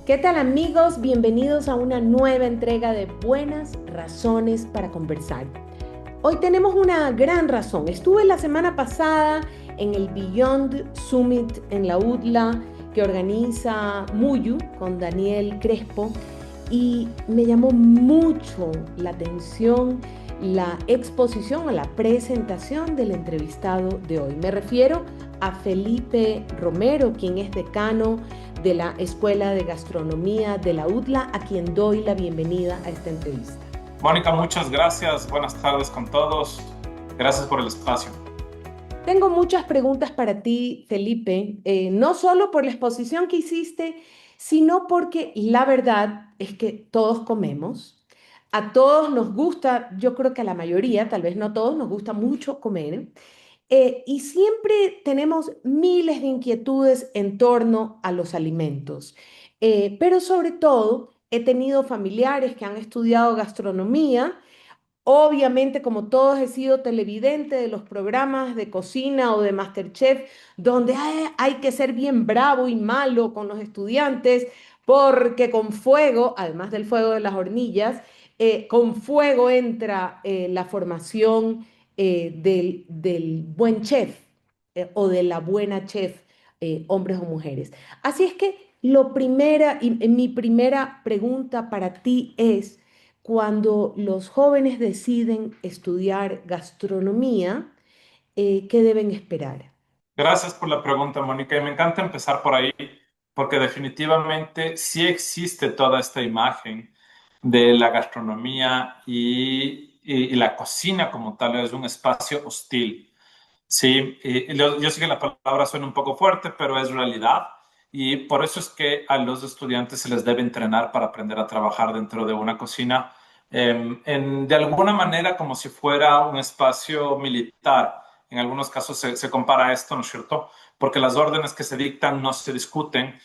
¿Qué tal amigos? Bienvenidos a una nueva entrega de Buenas Razones para Conversar. Hoy tenemos una gran razón. Estuve la semana pasada en el Beyond Summit en la UTLA que organiza Muyu con Daniel Crespo y me llamó mucho la atención la exposición o la presentación del entrevistado de hoy. Me refiero a Felipe Romero, quien es decano de la Escuela de Gastronomía de la UTLA, a quien doy la bienvenida a esta entrevista. Mónica, muchas gracias. Buenas tardes con todos. Gracias por el espacio. Tengo muchas preguntas para ti, Felipe, no solo por la exposición que hiciste, sino porque la verdad es que todos comemos, a todos nos gusta, yo creo que a la mayoría, tal vez no a todos, nos gusta mucho comer, y siempre tenemos miles de inquietudes en torno a los alimentos. Pero sobre todo, he tenido familiares que han estudiado gastronomía. Obviamente, como todos, he sido televidente de los programas de cocina o de MasterChef, donde hay que ser bien bravo y malo con los estudiantes, porque con fuego, además del fuego de las hornillas, con fuego entra la formación del buen chef o de la buena chef, hombres o mujeres. Así es que mi primera pregunta para ti es cuando los jóvenes deciden estudiar gastronomía, ¿qué deben esperar? Gracias por la pregunta, Mónica. Y me encanta empezar por ahí, porque definitivamente sí existe toda esta imagen de la gastronomía y la cocina como tal es un espacio hostil. Sí, yo sé que la palabra suena un poco fuerte, pero es realidad. Y por eso es que a los estudiantes se les debe entrenar para aprender a trabajar dentro de una cocina, de alguna manera como si fuera un espacio militar. En algunos casos se compara a esto, ¿no es cierto? Porque las órdenes que se dictan no se discuten,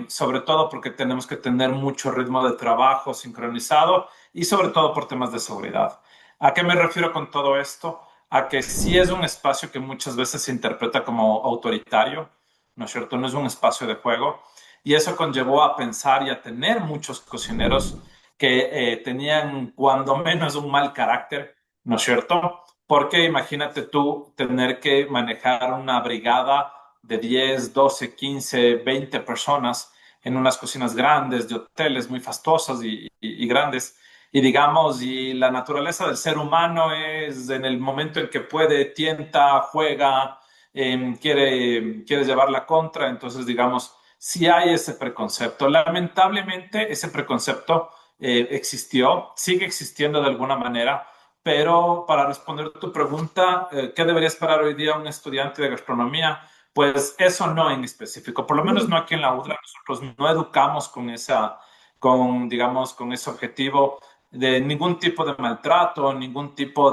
sobre todo porque tenemos que tener mucho ritmo de trabajo sincronizado y sobre todo por temas de seguridad. ¿A qué me refiero con todo esto? A que sí es un espacio que muchas veces se interpreta como autoritario, ¿no es cierto? No es un espacio de juego. Y eso conllevó a pensar y a tener muchos cocineros que tenían cuando menos un mal carácter, ¿no es cierto? Porque imagínate tú tener que manejar una brigada de 10, 12, 15, 20 personas en unas cocinas grandes, de hoteles muy fastuosas y grandes. Y digamos, y la naturaleza del ser humano es en el momento en que puede, tienta, juega, quiere llevar la contra. Entonces, digamos, sí hay ese preconcepto. Lamentablemente, ese preconcepto existió, sigue existiendo de alguna manera, pero para responder tu pregunta, ¿qué debería esperar hoy día un estudiante de gastronomía? Pues eso no en específico, por lo menos no aquí en la UDLA, nosotros no educamos digamos, con ese objetivo de ningún tipo de maltrato, ningún tipo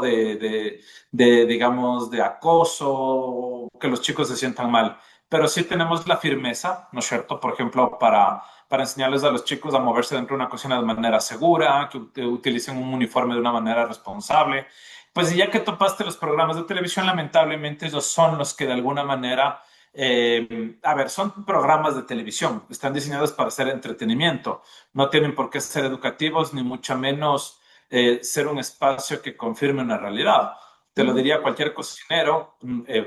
digamos, de acoso, que los chicos se sientan mal. Pero sí tenemos la firmeza, ¿no es cierto? Por ejemplo, para enseñarles a los chicos a moverse dentro de una cocina de manera segura, que utilicen un uniforme de una manera responsable. Pues ya que topaste los programas de televisión, lamentablemente ellos son los que de alguna manera a ver, son programas de televisión, están diseñados para hacer entretenimiento, no tienen por qué ser educativos, ni mucho menos ser un espacio que confirme una realidad. Te lo Ujú. diría cualquier cocinero,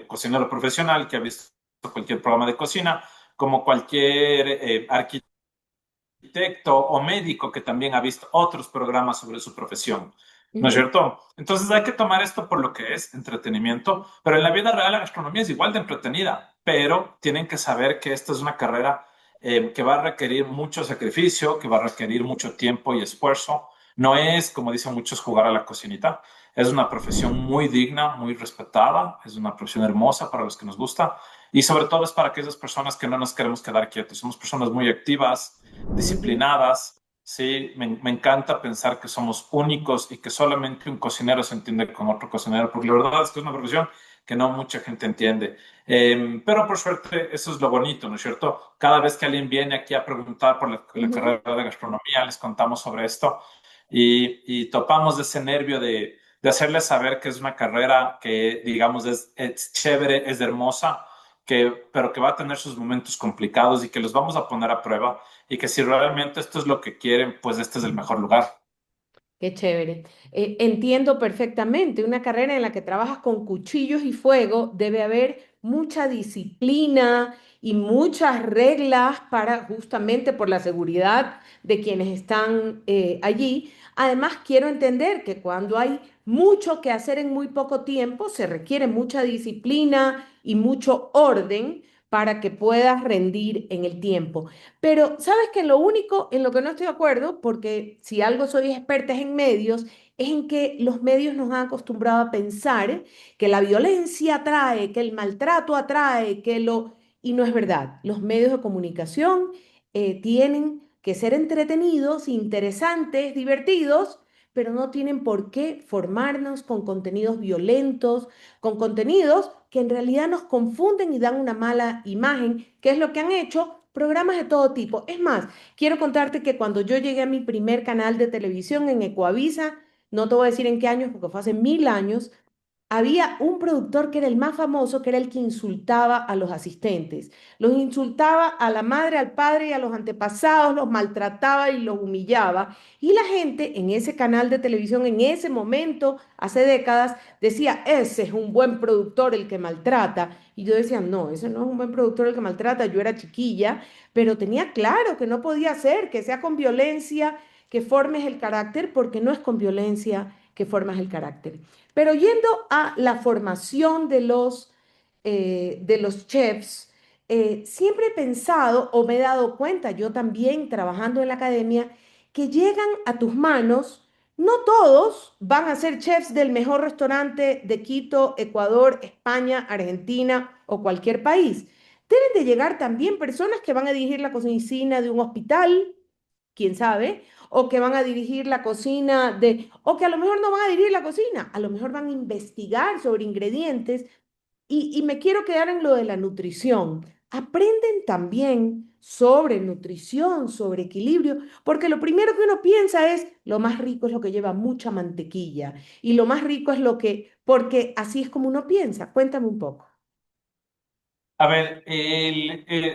cocinero profesional que ha visto cualquier programa de cocina, como cualquier arquitecto o médico que también ha visto otros programas sobre su profesión. ¿No es Ujú. cierto? Entonces hay que tomar esto por lo que es entretenimiento, pero en la vida real la gastronomía es igual de entretenida, pero tienen que saber que esta es una carrera que va a requerir mucho sacrificio, que va a requerir mucho tiempo y esfuerzo. No es, como dicen muchos, jugar a la cocinita. Es una profesión muy digna, muy respetada, es una profesión hermosa para los que nos gusta y sobre todo es para aquellas personas que no nos queremos quedar quietos. Somos personas muy activas, Ujú. disciplinadas. Sí, me encanta pensar que somos únicos y que solamente un cocinero se entiende con otro cocinero, porque la verdad es que es una profesión que no mucha gente entiende. Pero por suerte, eso es lo bonito, ¿no es cierto? Cada vez que alguien viene aquí a preguntar por la Ujú. carrera de gastronomía, les contamos sobre esto y topamos de ese nervio de hacerles saber que es una carrera que, digamos, es chévere, es hermosa, pero que va a tener sus momentos complicados y que los vamos a poner a prueba y que si realmente esto es lo que quieren, pues este es el mejor lugar. Qué chévere. Entiendo perfectamente. Una carrera en la que trabajas con cuchillos y fuego, debe haber mucha disciplina y muchas reglas para justamente por la seguridad de quienes están allí. Además, quiero entender que cuando hay mucho que hacer en muy poco tiempo, se requiere mucha disciplina y mucho orden para que puedas rendir en el tiempo. Pero sabes que lo único en lo que no estoy de acuerdo, porque si algo soy experta es en medios, es en que los medios nos han acostumbrado a pensar que la violencia atrae, que el maltrato atrae, que lo... Y no es verdad. Los medios de comunicación tienen que ser entretenidos, interesantes, divertidos, pero no tienen por qué formarnos con contenidos violentos, con contenidos que en realidad nos confunden y dan una mala imagen, que es lo que han hecho programas de todo tipo. Es más, quiero contarte que cuando yo llegué a mi primer canal de televisión en Ecuavisa, no te voy a decir en qué años, porque fue hace 1000 años, había un productor que era el más famoso, que era el que insultaba a los asistentes. Los insultaba a la madre, al padre y a los antepasados, los maltrataba y los humillaba. Y la gente en ese canal de televisión, en ese momento, hace décadas, decía, ese es un buen productor el que maltrata. Y yo decía, no, ese no es un buen productor el que maltrata. Yo era chiquilla, pero tenía claro que no podía ser, que sea con violencia que formes el carácter, porque no es con violencia que formas el carácter. Pero yendo a la formación de los chefs, siempre he pensado o me he dado cuenta, yo también trabajando en la academia, que llegan a tus manos, no todos van a ser chefs del mejor restaurante de Quito, Ecuador, España, Argentina o cualquier país. Deben de llegar también personas que van a dirigir la cocina de un hospital, quién sabe, o que van a dirigir la cocina de, o que a lo mejor no van a dirigir la cocina, a lo mejor van a investigar sobre ingredientes y me quiero quedar en lo de la nutrición. Aprenden también sobre nutrición, sobre equilibrio, porque lo primero que uno piensa es, lo más rico es lo que lleva mucha mantequilla y lo más rico es lo que, porque así es como uno piensa. Cuéntame un poco. A ver,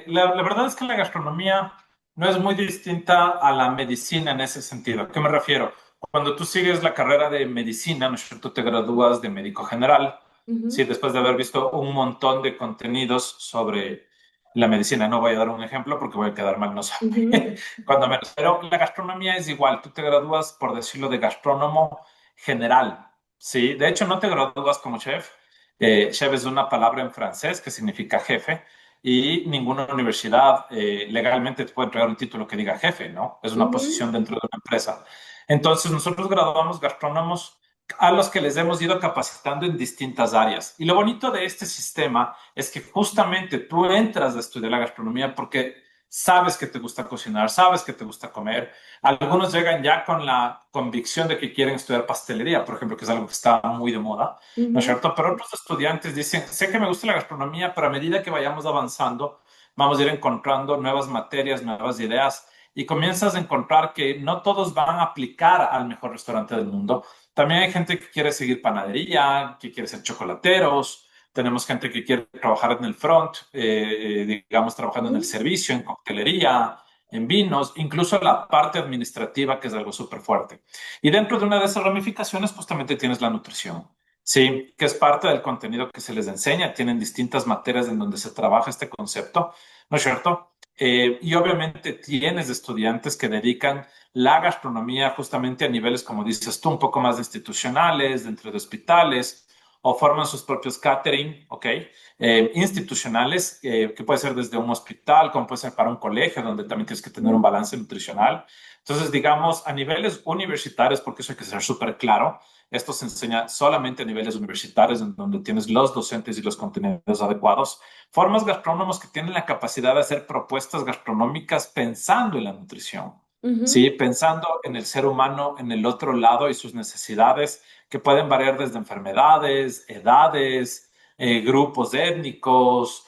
la verdad es que la gastronomía no es muy distinta a la medicina en ese sentido. ¿A qué me refiero? Cuando tú sigues la carrera de medicina, ¿no es cierto? Te gradúas de médico general, sí, Ujú, después de haber visto un montón de contenidos sobre la medicina. No voy a dar un ejemplo porque voy a quedar mal, no ujú, sabe. Cuando menos. Pero la gastronomía es igual. Tú te gradúas, por decirlo, de gastrónomo general, sí. De hecho, no te gradúas como chef. Chef es una palabra en francés que significa jefe y ninguna universidad legalmente te puede entregar un título que diga jefe, ¿no? Es una ujú, posición dentro de una empresa. Entonces, nosotros graduamos gastrónomos a los que les hemos ido capacitando en distintas áreas. Y lo bonito de este sistema es que justamente tú entras a estudiar la gastronomía porque sabes que te gusta cocinar, sabes que te gusta comer. Algunos llegan ya con la convicción de que quieren estudiar pastelería, por ejemplo, que es algo que está muy de moda, ¿no es ujú, cierto? Pero otros estudiantes dicen, sé que me gusta la gastronomía, pero a medida que vayamos avanzando, vamos a ir encontrando nuevas materias, nuevas ideas, y comienzas a encontrar que no todos van a aplicar al mejor restaurante del mundo. También hay gente que quiere seguir panadería, que quiere ser chocolateros. Tenemos gente que quiere trabajar en el front, digamos, trabajando en el ujú, servicio, en coctelería, en vinos, incluso la parte administrativa, que es algo súper fuerte. Y dentro de una de esas ramificaciones, justamente tienes la nutrición. Sí, que es parte del contenido que se les enseña. Tienen distintas materias en donde se trabaja este concepto, ¿no es cierto? Y obviamente tienes estudiantes que dedican la gastronomía justamente a niveles, como dices tú, un poco más institucionales, dentro de hospitales, o forman sus propios catering, ¿ok? Institucionales, que puede ser desde un hospital, como puede ser para un colegio, donde también tienes que tener un ujú, balance nutricional. Entonces, digamos, a niveles universitarios, porque eso hay que ser súper claro, esto se enseña solamente a niveles universitarios, en donde tienes los docentes y los contenidos adecuados. Formas gastrónomos que tienen la capacidad de hacer propuestas gastronómicas pensando en la nutrición, ¿sí? ujú. Pensando en el ser humano, en el otro lado y sus necesidades, que pueden variar desde enfermedades, edades, grupos étnicos,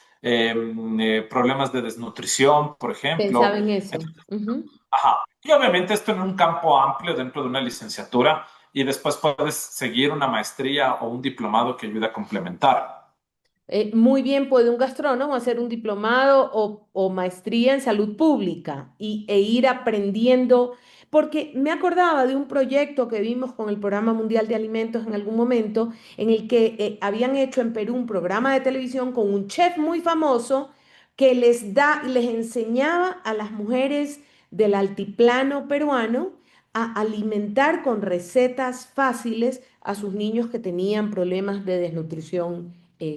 problemas de desnutrición, por ejemplo. Pensaba en eso. Ujú. Ajá. Y obviamente esto en un campo amplio dentro de una licenciatura y después puedes seguir una maestría o un diplomado que ayude a complementar. Muy bien puede un gastrónomo hacer un diplomado o maestría en salud pública e ir aprendiendo, porque me acordaba de un proyecto que vimos con el Programa Mundial de Alimentos en algún momento, en el que habían hecho en Perú un programa de televisión con un chef muy famoso que les enseñaba a las mujeres del altiplano peruano a alimentar con recetas fáciles a sus niños que tenían problemas de desnutrición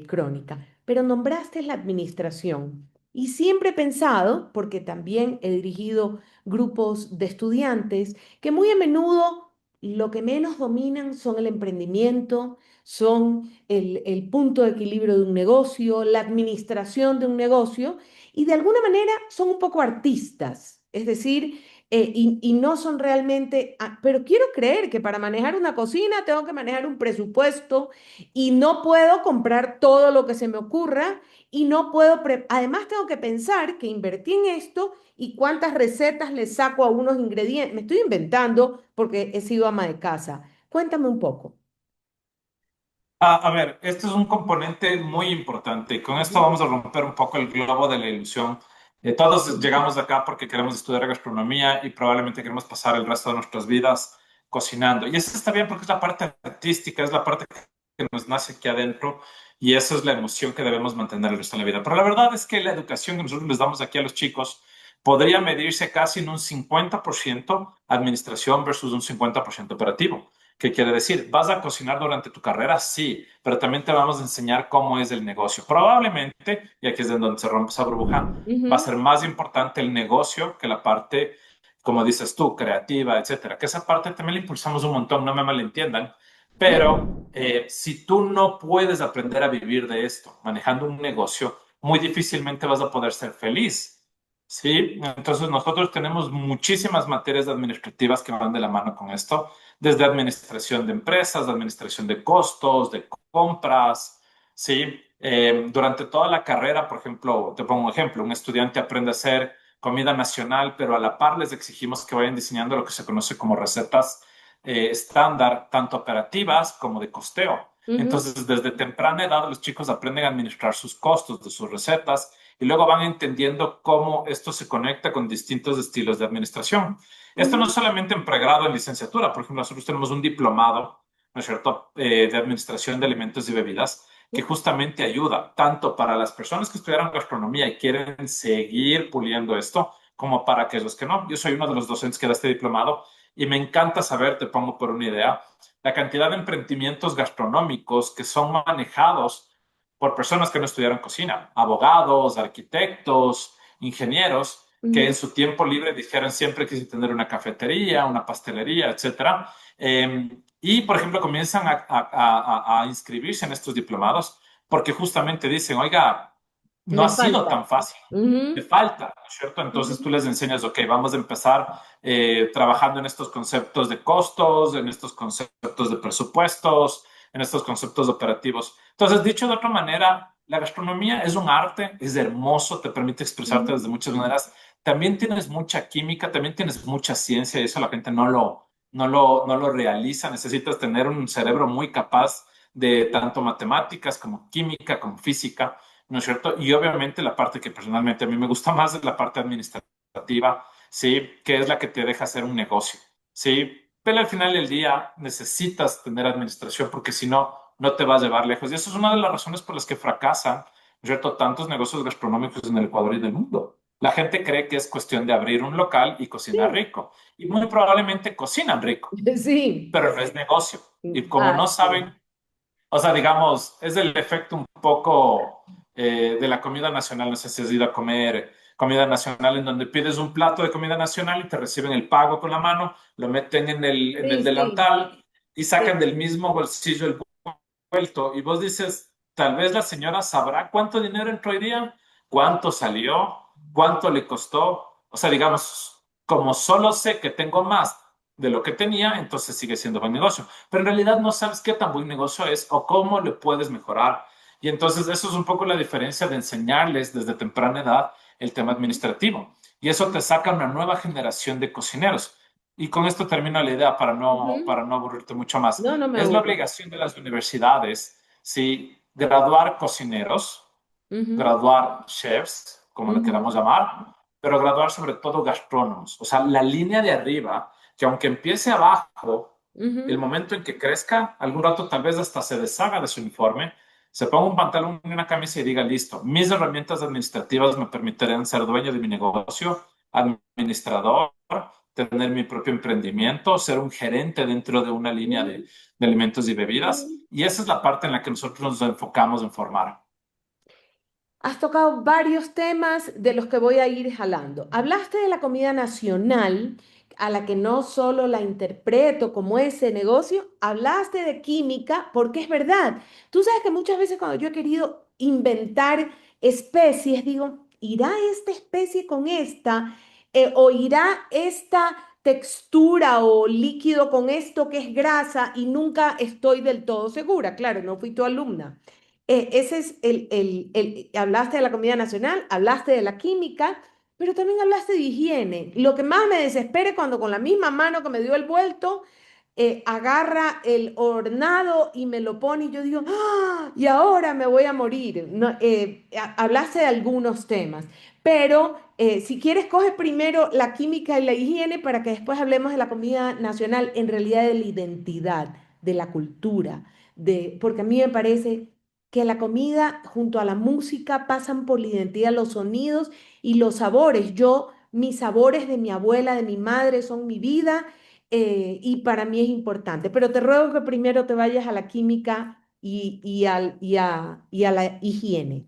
crónica. Pero nombraste la administración y siempre he pensado, porque también he dirigido grupos de estudiantes, que muy a menudo lo que menos dominan son el emprendimiento, son el punto de equilibrio de un negocio, la administración de un negocio, y de alguna manera son un poco artistas, es decir, y no son realmente, pero quiero creer que para manejar una cocina tengo que manejar un presupuesto y no puedo comprar todo lo que se me ocurra y no puedo, además tengo que pensar que invertí en esto y cuántas recetas le saco a unos ingredientes. Me estoy inventando porque he sido ama de casa. Cuéntame un poco. A ver, este es un componente muy importante. Con esto Ujú, vamos a romper un poco el globo de la ilusión. Todos llegamos acá porque queremos estudiar gastronomía y probablemente queremos pasar el resto de nuestras vidas cocinando. Y eso está bien porque es la parte artística, es la parte que nos nace aquí adentro y eso es la emoción que debemos mantener el resto de la vida. Pero la verdad es que la educación que nosotros les damos aquí a los chicos podría medirse casi en un 50% administración versus un 50% operativo. ¿Qué quiere decir? ¿Vas a cocinar durante tu carrera? Sí, pero también te vamos a enseñar cómo es el negocio. Probablemente, y aquí es de donde se rompe esa burbuja, va a ujú, ser más importante el negocio que la parte, como dices tú, creativa, etcétera. Que esa parte también la impulsamos un montón, no me malentiendan, pero si tú no puedes aprender a vivir de esto, manejando un negocio, muy difícilmente vas a poder ser feliz. Sí, entonces nosotros tenemos muchísimas materias administrativas que van de la mano con esto desde administración de empresas, de administración de costos, de compras, ¿sí? Durante toda la carrera, por ejemplo, te pongo un ejemplo, un estudiante aprende a hacer comida nacional, pero a la par les exigimos que vayan diseñando lo que se conoce como recetas estándar, tanto operativas como de costeo. ujú, Entonces, desde temprana edad, los chicos aprenden a administrar sus costos de sus recetas y luego van entendiendo cómo esto se conecta con distintos estilos de administración. Esto no ujú, solamente en pregrado, en licenciatura. Por ejemplo, nosotros tenemos un diplomado, ¿no es cierto?, de administración de alimentos y bebidas, que ujú, justamente ayuda tanto para las personas que estudiaron gastronomía y quieren seguir puliendo esto, como para aquellos que no. Yo soy uno de los docentes que da este diplomado y me encanta saber, te pongo por una idea, la cantidad de emprendimientos gastronómicos que son manejados por personas que no estudiaron cocina, abogados, arquitectos, ingenieros, que en ujú, su tiempo libre dijeron siempre quise tener una cafetería, una pastelería, etcétera. Y, por ejemplo, comienzan a inscribirse en estos diplomados porque justamente dicen, oiga, no me ha sido falta. tan fácil. Me Ujú, falta, ¿no es cierto? Entonces tú ujú, les enseñas, ok, vamos a empezar trabajando en estos conceptos de costos, en estos conceptos de presupuestos, en estos conceptos operativos. Entonces, dicho de otra manera, la gastronomía es un arte, es hermoso, te permite expresarte ujú. desde muchas maneras. También tienes mucha química, también tienes mucha ciencia y eso la gente no lo realiza. Necesitas tener un cerebro muy capaz de tanto matemáticas como química, como física, ¿no es cierto? Y obviamente la parte que personalmente a mí me gusta más es la parte administrativa, ¿sí? Que es la que te deja hacer un negocio, ¿sí? Pero al final del día necesitas tener administración porque si no, no te vas a llevar lejos. Y eso es una de las razones por las que fracasan, ¿no es cierto?, tantos negocios gastronómicos en el Ecuador y del mundo. La gente cree que es cuestión de abrir un local y cocinar Sí, rico. Y muy probablemente cocinan rico, sí. pero no es negocio. Y como no Así. saben, o sea, digamos, es el efecto un poco de la comida nacional. No sé si has ido a comer comida nacional en donde pides un plato de comida nacional y te reciben el pago con la mano, lo meten en el Sí, sí. delantal y sacan Sí. del mismo bolsillo el vuelto. Y vos dices, tal vez la señora sabrá cuánto dinero entró hoy día, cuánto salió, cuánto le costó. O sea, digamos, como solo sé que tengo más de lo que tenía, entonces sigue siendo buen negocio. Pero en realidad no sabes qué tan buen negocio es o cómo le puedes mejorar. Y entonces eso es un poco la diferencia de enseñarles desde temprana edad el tema Ujú, administrativo. Y eso te saca una nueva generación de cocineros. Y con esto termino la idea ujú. para no aburrirte mucho más. No, no me Es la aburro. obligación de las universidades, ¿sí? graduar cocineros, Ujú, graduar chefs, como le ujú, queramos llamar, pero graduar sobre todo gastrónomos. O sea, la línea de arriba, que aunque empiece abajo, el ujú, momento en que crezca, algún rato tal vez hasta se deshaga de su uniforme, se ponga un pantalón y una camisa y diga, listo, mis herramientas administrativas me permitirán ser dueño de mi negocio, administrador, tener mi propio emprendimiento, ser un gerente dentro de una línea ujú. de alimentos y bebidas. Y esa es la parte en la que nosotros nos enfocamos en formar. Has tocado varios temas de los que voy a ir jalando. Hablaste de la comida nacional, a la que no solo la interpreto como ese negocio, hablaste de química, porque es verdad. Tú sabes que muchas veces cuando yo he querido inventar especies, digo, ¿irá esta especie con esta? ¿O irá esta textura o líquido con esto que es grasa? Y nunca estoy del todo segura. Claro, no fui tu alumna. Ese es hablaste de la comida nacional, hablaste de la química, pero también hablaste de higiene. Lo que más me desespera es cuando con la misma mano que me dio el vuelto, agarra el hornado y me lo pone y yo digo, ¡ah! Y ahora me voy a morir. No, hablaste de algunos temas, pero si quieres, coge primero la química y la higiene para que después hablemos de la comida nacional, en realidad de la identidad, de la cultura, porque a mí me parece que la comida junto a la música pasan por la identidad, los sonidos y los sabores. Mis sabores de mi abuela, de mi madre son mi vida, y para mí es importante. Pero te ruego que primero te vayas a la química y a la higiene.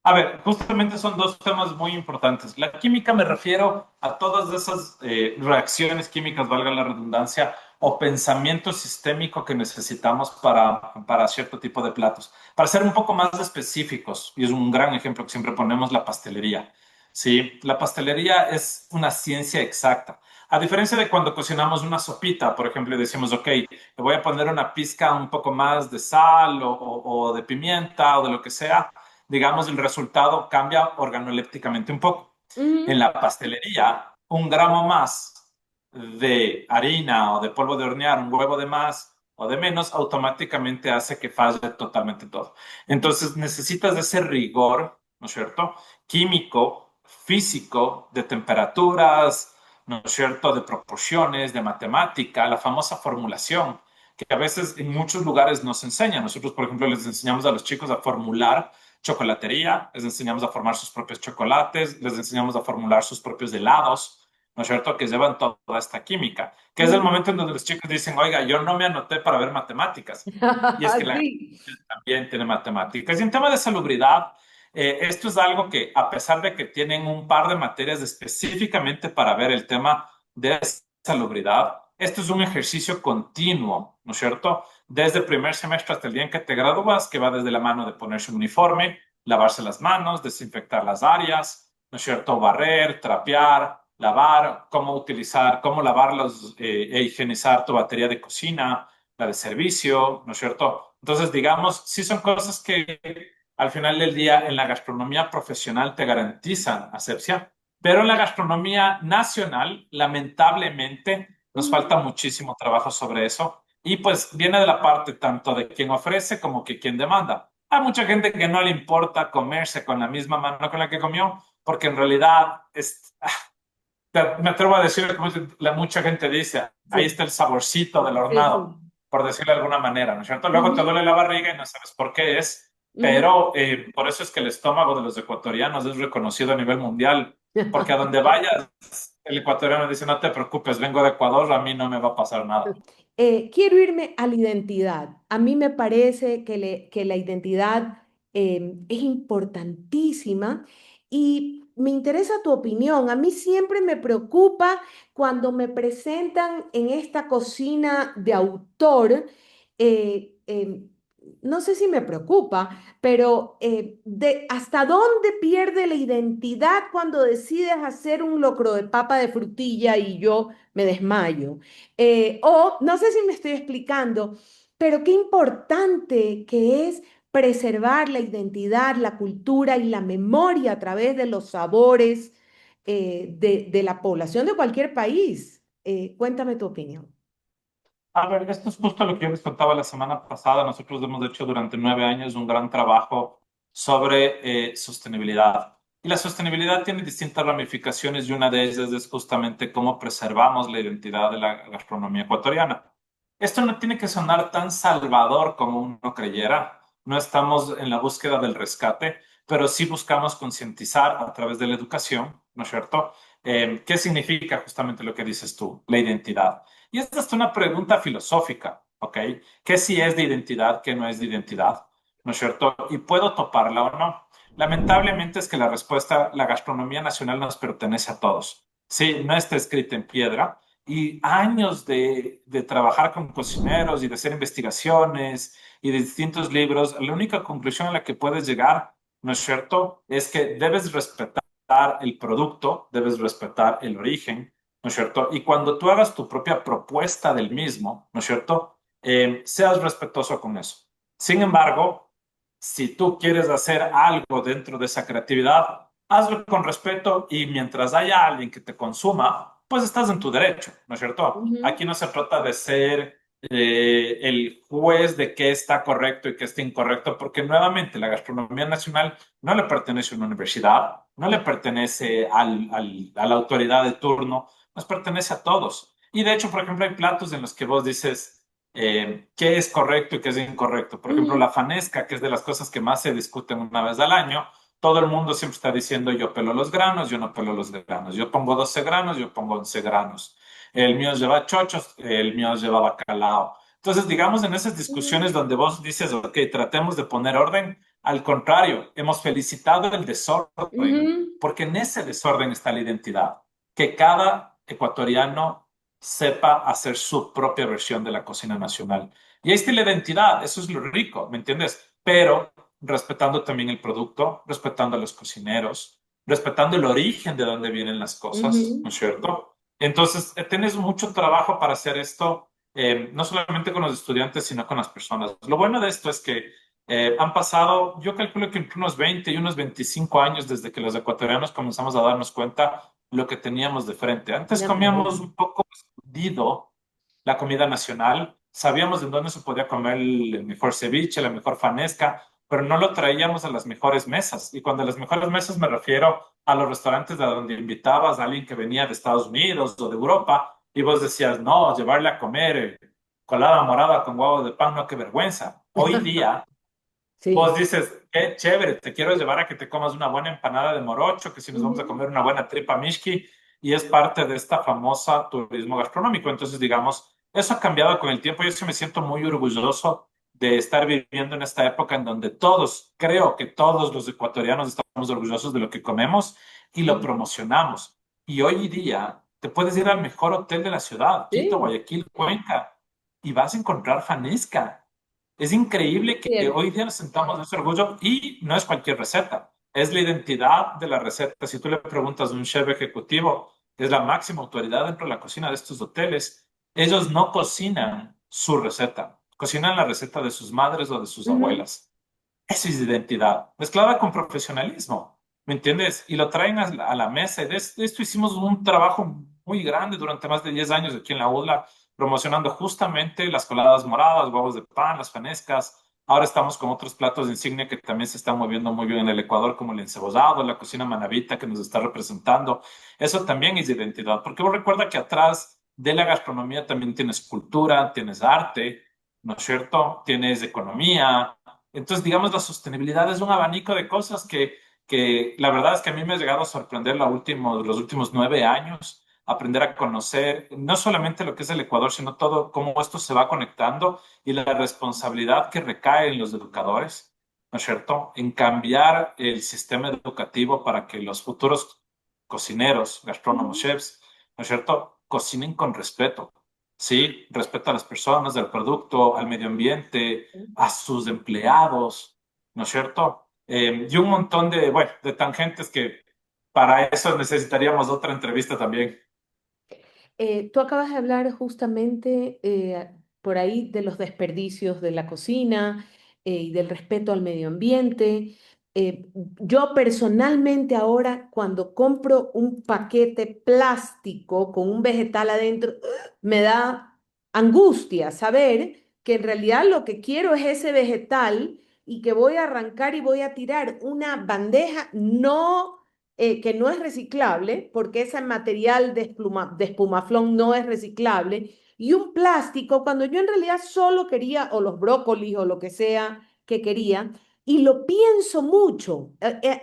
A ver, justamente son dos temas muy importantes. La química me refiero a todas esas reacciones químicas, valga la redundancia, o pensamiento sistémico que necesitamos para cierto tipo de platos. Para ser un poco más específicos, y es un gran ejemplo que siempre ponemos, la pastelería. Sí, la pastelería es una ciencia exacta. A diferencia de cuando cocinamos una sopita, por ejemplo, y decimos, ok, le voy a poner una pizca un poco más de sal o de pimienta o de lo que sea, digamos, el resultado cambia organolépticamente un poco. En Ujú, la pastelería, un gramo más de harina o de polvo de hornear, un huevo de más o de menos, automáticamente hace que falle totalmente todo. Entonces necesitas de ese rigor, ¿no es cierto? Químico, físico, de temperaturas, ¿no es cierto? De proporciones, de matemática, la famosa formulación, que a veces en muchos lugares nos enseñan. Nosotros, por ejemplo, les enseñamos a los chicos a formular chocolatería, les enseñamos a formar sus propios chocolates, les enseñamos a formular sus propios helados, ¿no es cierto? Que llevan toda esta química, que es el ujú. momento en donde los chicos dicen, oiga, yo no me anoté para ver matemáticas. Y es que la Sí. también tiene matemáticas. Y en tema de salubridad, esto es algo que, a pesar de que tienen un par de materias específicamente para ver el tema de salubridad, esto es un ejercicio continuo, ¿no es cierto? Desde el primer semestre hasta el día en que te gradúas, que va desde la mano de ponerse un uniforme, lavarse las manos, desinfectar las áreas, ¿no es cierto? Barrer, trapear, lavar, cómo utilizar, cómo lavarlos e higienizar tu batería de cocina, la de servicio, ¿no es cierto? Entonces, digamos, sí son cosas que al final del día en la gastronomía profesional te garantizan asepsia, pero en la gastronomía nacional, lamentablemente, nos Ujú. falta muchísimo trabajo sobre eso y pues viene de la parte tanto de quien ofrece como que quien demanda. Hay mucha gente que no le importa comerse con la misma mano con la que comió, porque en realidad me atrevo a decir, como mucha gente dice, ahí Sí, está el saborcito del sí, sí. hornado, por decirlo de alguna manera, ¿no es cierto? Luego te Ujú, duele la barriga y no sabes por qué es, ujú. pero por eso es que el estómago de los ecuatorianos es reconocido a nivel mundial, porque a donde vayas, el ecuatoriano dice, no te preocupes, vengo de Ecuador, a mí no me va a pasar nada. Quiero irme a la identidad. A mí me parece que la identidad es importantísima y me interesa tu opinión. A mí siempre me preocupa cuando me presentan en esta cocina de autor. eh, eh, no sé si me preocupa, pero ¿hasta dónde pierde la identidad cuando decides hacer un locro de papa de frutilla y yo me desmayo? O no sé si me estoy explicando, pero qué importante que es preservar la identidad, la cultura y la memoria a través de los sabores, de la población de cualquier país. Cuéntame tu opinión. A ver, esto es justo lo que yo les contaba la semana pasada. Nosotros hemos hecho durante 9 años un gran trabajo sobre sostenibilidad. Y la sostenibilidad tiene distintas ramificaciones y una de ellas es justamente cómo preservamos la identidad de la gastronomía ecuatoriana. Esto no tiene que sonar tan salvador como uno creyera. No estamos en la búsqueda del rescate, pero sí buscamos concientizar a través de la educación, ¿no es cierto? ¿Qué significa justamente lo que dices tú, la identidad? Y esta es una pregunta filosófica, ¿ok? ¿Qué sí es de identidad, qué no es de identidad? ¿No es cierto? ¿Y puedo toparla o no? Lamentablemente es que la respuesta, la gastronomía nacional nos pertenece a todos. Sí, no está escrita en piedra y años de trabajar con cocineros y de hacer investigaciones y de distintos libros, la única conclusión a la que puedes llegar, ¿no es cierto? Es que debes respetar el producto, debes respetar el origen, ¿no es cierto? Y cuando tú hagas tu propia propuesta del mismo, ¿no es cierto? Seas respetuoso con eso. Sin embargo, si tú quieres hacer algo dentro de esa creatividad, hazlo con respeto y mientras haya alguien que te consuma, pues estás en tu derecho, ¿no es cierto? Ujú, Aquí no se trata de ser el juez de qué está correcto y qué está incorrecto, porque nuevamente la gastronomía nacional no le pertenece a una universidad, no le claro. pertenece a la autoridad de turno, nos pertenece a todos. Y de hecho, por ejemplo, hay platos en los que vos dices qué es correcto y qué es incorrecto. Por ejemplo, la Ujú, fanesca, que es de las cosas que más se discuten una vez al año, todo el mundo siempre está diciendo yo pelo los granos, yo no pelo los granos, yo pongo 12 granos, yo pongo 11 granos. El mío lleva chochos, el mío lleva bacalao. Entonces, digamos, en esas discusiones ujú, donde vos dices, ok, tratemos de poner orden, al contrario, hemos felicitado el desorden, ujú. porque en ese desorden está la identidad, que cada ecuatoriano sepa hacer su propia versión de la cocina nacional. Y ahí está la identidad, eso es lo rico, ¿me entiendes? Pero respetando también el producto, respetando a los cocineros, respetando el origen de dónde vienen las cosas, ¿no Ujú. es cierto? Entonces, tienes mucho trabajo para hacer esto, no solamente con los estudiantes, sino con las personas. Lo bueno de esto es que han pasado, yo calculo que entre unos 20 y unos 25 años desde que los ecuatorianos comenzamos a darnos cuenta lo que teníamos de frente. Antes Una comíamos maravilla. un poco escondido la comida nacional, sabíamos en dónde se podía comer el mejor ceviche, la mejor fanesca, pero no lo traíamos a las mejores mesas. Y cuando a las mejores mesas me refiero a los restaurantes de donde invitabas a alguien que venía de Estados Unidos o de Europa y vos decías, no, llevarle a comer colada morada con huevo de pan, no, qué vergüenza. Hoy día vos Sí. dices, qué chévere, te quiero llevar a que te comas una buena empanada de morocho, que si nos vamos a Ujú. comer una buena tripa mishki, y es parte de esta famosa turismo gastronómico. Entonces, digamos, eso ha cambiado con el tiempo. Yo sí me siento muy orgulloso de estar viviendo en esta época en donde todos, creo que todos los ecuatorianos estamos orgullosos de lo que comemos y lo Ujú. promocionamos. Y hoy día te puedes ir al mejor hotel de la ciudad, Quito, Sí, Guayaquil, Cuenca, y vas a encontrar fanesca. Es increíble que cierto. hoy día nos sentamos de ese orgullo y no es cualquier receta, es la identidad de la receta. Si tú le preguntas a un chef ejecutivo, que es la máxima autoridad dentro de la cocina de estos hoteles, ellos no cocinan su receta, cocinan la receta de sus madres o de sus Ujú. abuelas. Eso es identidad, mezclada con profesionalismo, ¿me entiendes? Y lo traen a la mesa. Y de esto hicimos un trabajo muy grande durante más de 10 años aquí en la UDLA, promocionando justamente las coladas moradas, huevos de pan, las fanescas. Ahora estamos con otros platos de insignia que también se están moviendo muy bien en el Ecuador, como el encebollado, la cocina manabita que nos está representando. Eso también es identidad, porque vos recuerda que atrás de la gastronomía también tienes cultura, tienes arte, ¿no es cierto? Tienes economía, entonces, digamos, la sostenibilidad es un abanico de cosas que la verdad es que a mí me ha llegado a sorprender los últimos 9 años, aprender a conocer no solamente lo que es el Ecuador, sino todo cómo esto se va conectando y la responsabilidad que recae en los educadores, ¿no es cierto? En cambiar el sistema educativo para que los futuros cocineros, gastrónomos, Ujú. chefs, ¿no es cierto?, cocinen con respeto. Sí, respeto a las personas, al producto, al medio ambiente, a sus empleados, ¿no es cierto? Y un montón de, bueno, de tangentes que para eso necesitaríamos otra entrevista también. Tú acabas de hablar justamente por ahí de los desperdicios de la cocina y del respeto al medio ambiente. Yo personalmente ahora cuando compro un paquete plástico con un vegetal adentro, me da angustia saber que en realidad lo que quiero es ese vegetal y que voy a arrancar y voy a tirar una bandeja que no es reciclable, porque ese material de espumaflón no es reciclable, y un plástico cuando yo en realidad solo quería, o los brócolis o lo que sea que quería, y lo pienso mucho.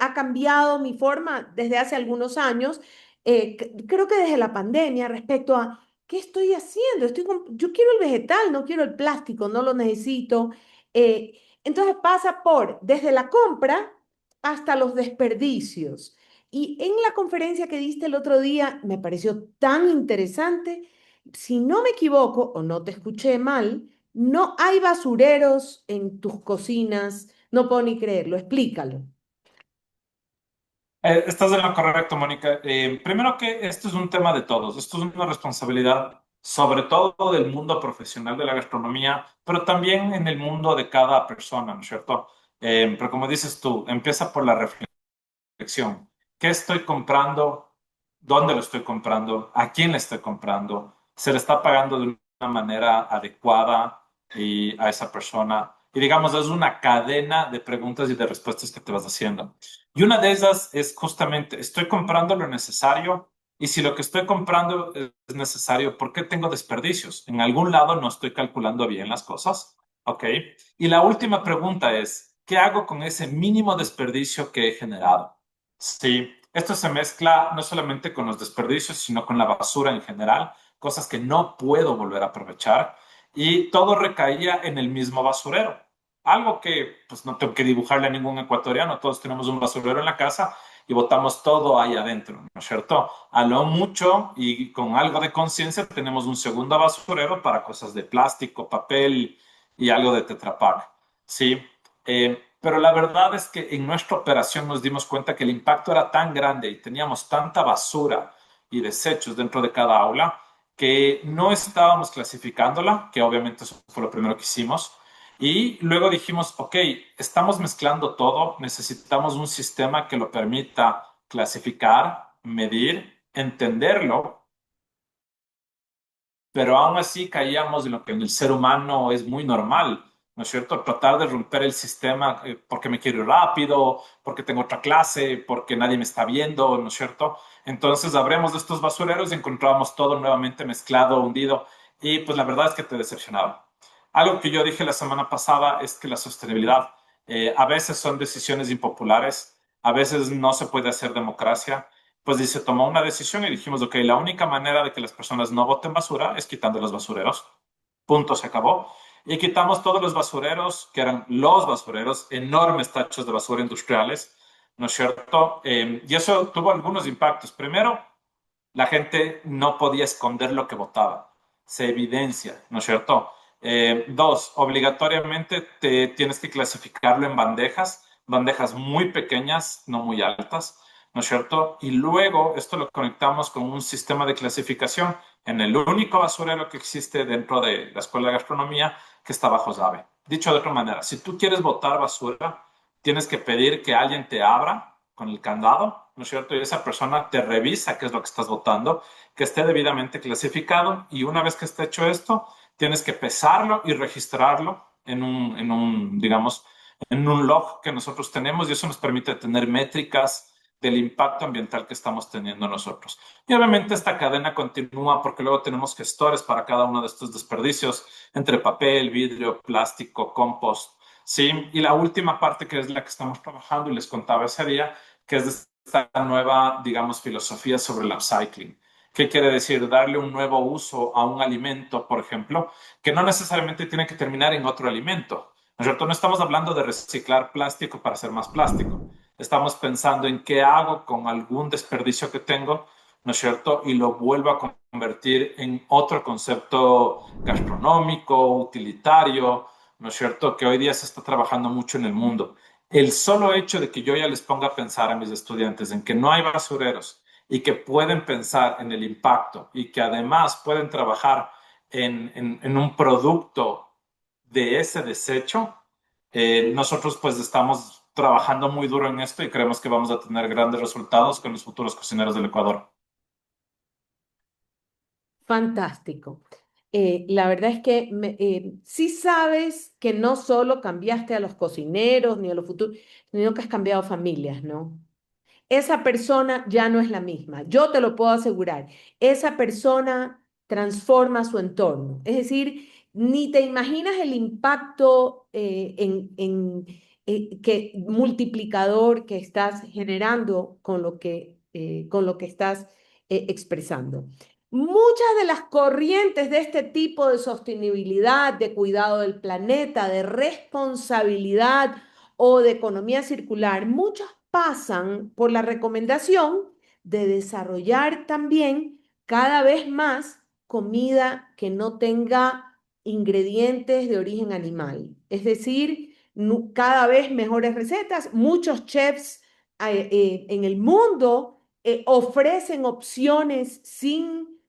Ha cambiado mi forma desde hace algunos años, creo que desde la pandemia respecto a ¿qué estoy haciendo? Yo quiero el vegetal, no quiero el plástico, no lo necesito. Entonces pasa por desde la compra hasta los desperdicios. Y en la conferencia que diste el otro día me pareció tan interesante. Si no me equivoco o no te escuché mal, no hay basureros en tus cocinas. No puedo ni creerlo. Explícalo. Estás en lo correcto, Mónica. Primero que esto es un tema de todos, esto es una responsabilidad sobre todo del mundo profesional de la gastronomía, pero también en el mundo de cada persona, ¿no es cierto? Pero como dices tú, empieza por la reflexión. ¿Qué estoy comprando? ¿Dónde lo estoy comprando? ¿A quién le estoy comprando? ¿Se le está pagando de una manera adecuada y a esa persona? Y digamos, es una cadena de preguntas y de respuestas que te vas haciendo. Y una de esas es justamente, ¿estoy comprando lo necesario? Y si lo que estoy comprando es necesario, ¿por qué tengo desperdicios? En algún lado no estoy calculando bien las cosas. ¿Ok? Y la última pregunta es, ¿qué hago con ese mínimo desperdicio que he generado? Sí, esto se mezcla no solamente con los desperdicios, sino con la basura en general, cosas que no puedo volver a aprovechar. Y todo recaía en el mismo basurero. Algo que pues no tengo que dibujarle a ningún ecuatoriano, todos tenemos un basurero en la casa y botamos todo ahí adentro, ¿no es cierto? A lo mucho y con algo de conciencia tenemos un segundo basurero para cosas de plástico, papel y algo de Tetra Pak. Sí, pero la verdad es que en nuestra operación nos dimos cuenta que el impacto era tan grande y teníamos tanta basura y desechos dentro de cada aula que no estábamos clasificándola, que obviamente eso fue lo primero que hicimos. Y luego dijimos, ok, estamos mezclando todo, necesitamos un sistema que lo permita clasificar, medir, entenderlo, pero aún así caíamos en lo que en el ser humano es muy normal, ¿no es cierto? Tratar de romper el sistema porque me quiero ir rápido, porque tengo otra clase, porque nadie me está viendo, ¿no es cierto? Entonces abrimos de estos basureros y encontramos todo nuevamente mezclado, hundido, y pues la verdad es que te decepcionaba. Algo que yo dije la semana pasada es que la sostenibilidad a veces son decisiones impopulares, a veces no se puede hacer democracia, pues se tomó una decisión y dijimos, ok, la única manera de que las personas no boten basura es quitando los basureros. Punto, se acabó. Y quitamos todos los basureros, que eran los basureros, enormes tachos de basura industriales, ¿no es cierto? Y eso tuvo algunos impactos. Primero, la gente no podía esconder lo que votaba. Se evidencia, ¿no es cierto? Dos, obligatoriamente te tienes que clasificarlo en bandejas, bandejas muy pequeñas, no muy altas, ¿no es cierto? Y luego esto lo conectamos con un sistema de clasificación en el único basurero que existe dentro de la Escuela de Gastronomía que está bajo llave. Dicho de otra manera, si tú quieres botar basura, tienes que pedir que alguien te abra con el candado, ¿no es cierto? Y esa persona te revisa qué es lo que estás votando, que esté debidamente clasificado y una vez que esté hecho esto, tienes que pesarlo y registrarlo digamos, en un log que nosotros tenemos y eso nos permite tener métricas del impacto ambiental que estamos teniendo nosotros. Y obviamente esta cadena continúa porque luego tenemos gestores para cada uno de estos desperdicios entre papel, vidrio, plástico, compost. Sí, y la última parte que es la que estamos trabajando y les contaba ese día, que es esta nueva, digamos, filosofía sobre el upcycling. ¿Qué quiere decir? Darle un nuevo uso a un alimento, por ejemplo, que no necesariamente tiene que terminar en otro alimento. ¿No es cierto? No estamos hablando de reciclar plástico para hacer más plástico. Estamos pensando en qué hago con algún desperdicio que tengo, ¿no es cierto? Y lo vuelvo a convertir en otro concepto gastronómico, utilitario, ¿no es cierto? Que hoy día se está trabajando mucho en el mundo. El solo hecho de que yo ya les ponga a pensar a mis estudiantes en que no hay basureros y que pueden pensar en el impacto y que además pueden trabajar en un producto de ese desecho, nosotros pues estamos trabajando muy duro en esto y creemos que vamos a tener grandes resultados con los futuros cocineros del Ecuador. Fantástico. La verdad es que sí sabes que no solo cambiaste a los cocineros ni a los futuros, sino que has cambiado familias, ¿no? Esa persona ya no es la misma. Yo te lo puedo asegurar. Esa persona transforma su entorno. Es decir, ni te imaginas el impacto que multiplicador que estás generando con lo que estás expresando. Muchas de las corrientes de este tipo de sostenibilidad, de cuidado del planeta, de responsabilidad o de economía circular, muchas pasan por la recomendación de desarrollar también cada vez más comida que no tenga ingredientes de origen animal. Es decir, cada vez mejores recetas. Muchos chefs en el mundo ofrecen opciones sin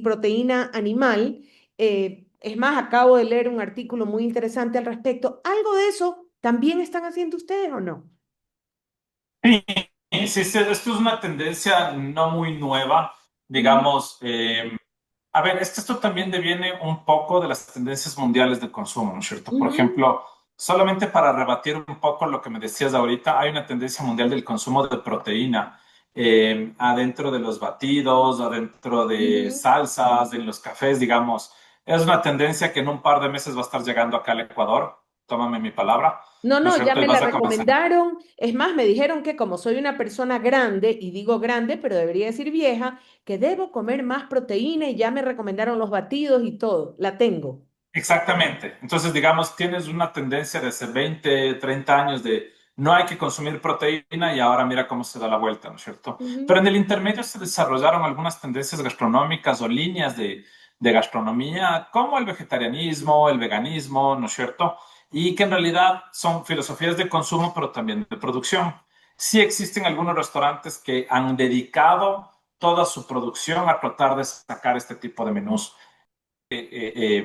proteína animal. Es más, acabo de leer un artículo muy interesante al respecto. ¿Algo de eso también están haciendo ustedes o no? Sí, sí, sí, esto es una tendencia no muy nueva, Ujú, digamos. A ver, es que esto también deviene un poco de las tendencias mundiales de consumo, ¿no es cierto? Por ujú, ejemplo, solamente para rebatir un poco lo que me decías ahorita, hay una tendencia mundial del consumo de proteína adentro de los batidos, adentro de ujú. salsas, en los cafés, digamos. Es una tendencia que en un par de meses va a estar llegando acá al Ecuador, tómame mi palabra, No, ¿no es no, ya cierto? Y me la vas a comenzar. recomendaron. Es más, me dijeron que como soy una persona grande, y digo grande, pero debería decir vieja, que debo comer más proteína y ya me recomendaron los batidos y todo. La tengo. Exactamente. Entonces, digamos, tienes una tendencia de hace 20, 30 años de no hay que consumir proteína y ahora mira cómo se da la vuelta, ¿no es cierto? Pero Ujú, en el intermedio se desarrollaron algunas tendencias gastronómicas o líneas de gastronomía, como el vegetarianismo, el veganismo, ¿no es cierto? Y que en realidad son filosofías de consumo, pero también de producción. Sí existen algunos restaurantes que han dedicado toda su producción a tratar de sacar este tipo de menús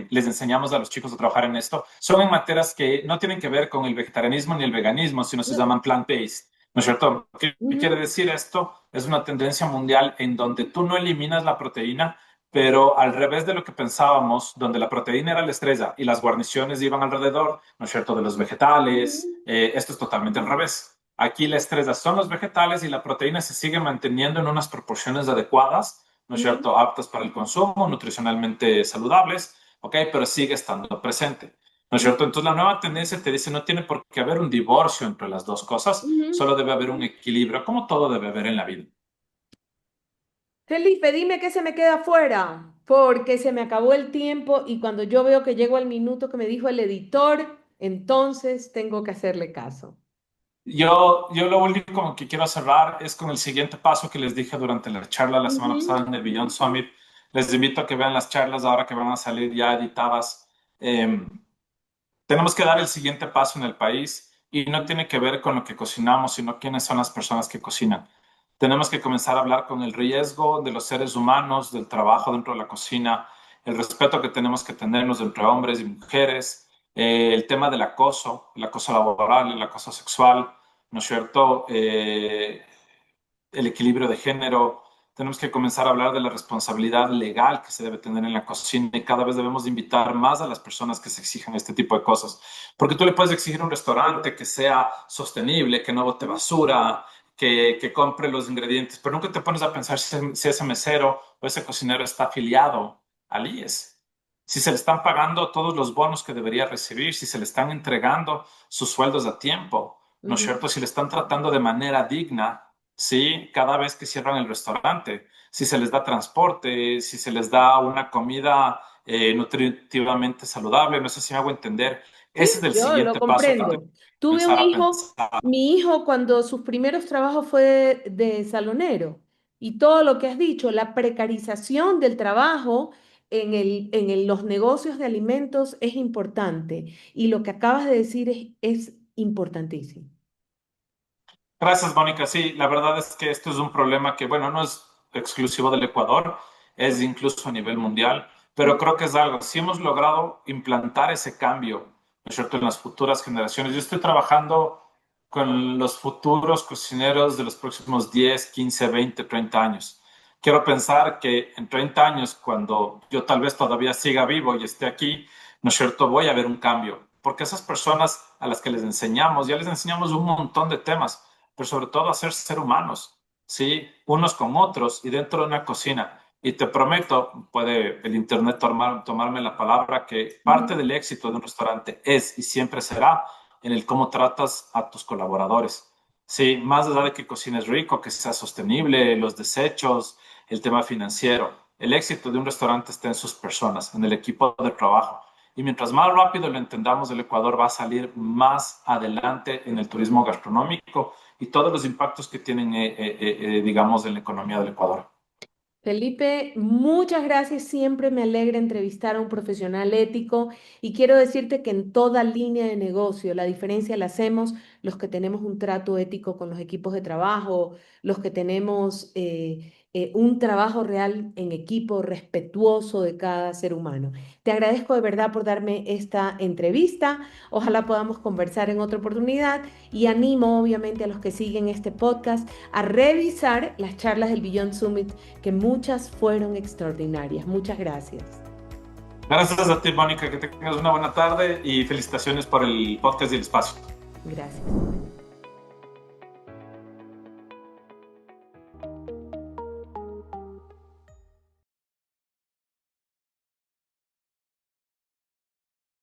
les enseñamos a los chicos a trabajar en esto, son en materias que no tienen que ver con el vegetarianismo ni el veganismo, sino se no, llaman plant-based, ¿no es cierto? ¿Qué quiere ujú, decir esto? Es una tendencia mundial en donde tú no eliminas la proteína, pero al revés de lo que pensábamos, donde la proteína era la estrella y las guarniciones iban alrededor, ¿no es cierto?, de los vegetales, ujú, esto es totalmente al revés. Aquí la estrella son los vegetales y la proteína se sigue manteniendo en unas proporciones adecuadas, ¿no es ujú, cierto?, aptas para el consumo, nutricionalmente saludables, ¿ok? Pero sigue estando presente, ¿no es cierto? ujú, Entonces la nueva tendencia te dice no tiene por qué haber un divorcio entre las dos cosas, ujú. solo debe haber un equilibrio, como todo debe haber en la vida. Felipe, dime qué se me queda afuera, porque se me acabó el tiempo y cuando yo veo que llego al minuto que me dijo el editor, entonces tengo que hacerle caso. Yo lo único que quiero cerrar es con el siguiente paso que les dije durante la charla la semana Ujú, pasada en el Beyond Summit. Les invito a que vean las charlas ahora que van a salir ya editadas. Tenemos que dar el siguiente paso en el país y no tiene que ver con lo que cocinamos, sino quiénes son las personas que cocinan. Tenemos que comenzar a hablar con el riesgo de los seres humanos, del trabajo dentro de la cocina, el respeto que tenemos que tenernos entre hombres y mujeres, el tema del acoso, el acoso laboral, el acoso sexual, ¿no es cierto? El equilibrio de género. Tenemos que comenzar a hablar de la responsabilidad legal que se debe tener en la cocina y cada vez debemos invitar más a las personas que se exijan este tipo de cosas. Porque tú le puedes exigir a un restaurante que sea sostenible, que no bote basura, que compre los ingredientes, pero nunca te pones a pensar si ese mesero o ese cocinero está afiliado al IES. Si se le están pagando todos los bonos que debería recibir, si se le están entregando sus sueldos a tiempo, ¿no es ujú. cierto? Si le están tratando de manera digna. Sí, cada vez que cierran el restaurante, si se les da transporte, si se les da una comida nutritivamente saludable, no sé si me hago entender. Ese es Sí, el yo lo siguiente paso que tenemos comprendo. que Tuve un comenzar a hijo, pensar. mi hijo cuando sus primeros trabajos fue de salonero y todo lo que has dicho, la precarización del trabajo los negocios de alimentos es importante y lo que acabas de decir es importantísimo. Gracias, Mónica. Sí, la verdad es que esto es un problema que, bueno, no es exclusivo del Ecuador, es incluso a nivel mundial, pero creo que es algo. Si hemos logrado implantar ese cambio, ¿no es cierto?, en las futuras generaciones. Yo estoy trabajando con los futuros cocineros de los próximos 10, 15, 20, 30 años. Quiero pensar que en 30 años, cuando yo tal vez todavía siga vivo y esté aquí, ¿no es cierto? Voy a ver un cambio, porque esas personas a las que les enseñamos, ya les enseñamos un montón de temas, pero sobre todo a ser humanos, ¿sí? Unos con otros y dentro de una cocina. Y te prometo, puede el Internet tomarme la palabra, que parte Ujú. del éxito de un restaurante es y siempre será en el cómo tratas a tus colaboradores. Sí, más allá de que cocines rico, que sea sostenible, los desechos, el tema financiero. El éxito de un restaurante está en sus personas, en el equipo de trabajo. Y mientras más rápido lo entendamos, el Ecuador va a salir más adelante en el turismo gastronómico y todos los impactos que tienen, digamos, en la economía del Ecuador. Felipe, muchas gracias. Siempre me alegra entrevistar a un profesional ético y quiero decirte que en toda línea de negocio la diferencia la hacemos los que tenemos un trato ético con los equipos de trabajo, los que tenemos un trabajo real en equipo respetuoso de cada ser humano. Te agradezco de verdad por darme esta entrevista. Ojalá podamos conversar en otra oportunidad y animo obviamente a los que siguen este podcast a revisar las charlas del Beyond Summit, que muchas fueron extraordinarias. Muchas gracias. Gracias a ti, Mónica, que tengas una buena tarde y felicitaciones por el podcast y el espacio. Gracias.